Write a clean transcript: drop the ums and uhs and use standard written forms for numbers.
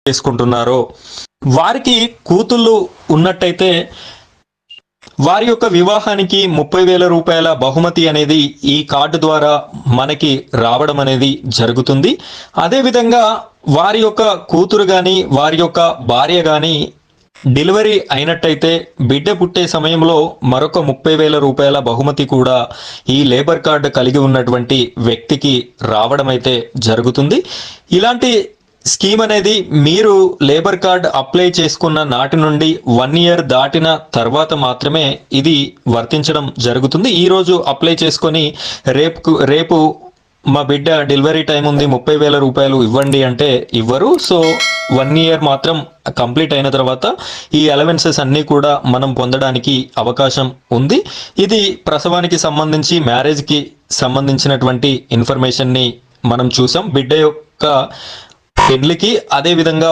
చేసుకుంటున్నారో వారికి కూతుళ్ళు ఉన్నట్టయితే వారి యొక్క వివాహానికి 30,000 రూపాయల బహుమతి అనేది ఈ కార్డు ద్వారా మనకి రావడం అనేది జరుగుతుంది. అదేవిధంగా వారి యొక్క కూతురు కానీ వారి యొక్క భార్య కానీ డెలివరీ అయినట్టయితే బిడ్డ పుట్టే సమయంలో మరొక 30,000 రూపాయల బహుమతి కూడా ఈ లేబర్ కార్డు కలిగి ఉన్నటువంటి వ్యక్తికి రావడం అయితే జరుగుతుంది. ఇలాంటి స్కీమ్ అనేది మీరు లేబర్ కార్డ్ అప్లై చేసుకున్న నాటి నుండి 1 ఇయర్ దాటిన తర్వాత మాత్రమే ఇది వర్తించడం జరుగుతుంది. ఈరోజు అప్లై చేసుకొని రేపు మా బిడ్డ డెలివరీ టైం ఉంది 30,000 రూపాయలు ఇవ్వండి అంటే ఇవ్వరు. సో 1 ఇయర్ మాత్రం కంప్లీట్ అయిన తర్వాత ఈ అలవెన్సెస్ అన్నీ కూడా మనం పొందడానికి అవకాశం ఉంది. ఇది ప్రసవానికి సంబంధించి మ్యారేజ్కి సంబంధించినటువంటి ఇన్ఫర్మేషన్ని మనం చూసాం. బిడ్డ యొక్క పెళ్లికి అదేవిధంగా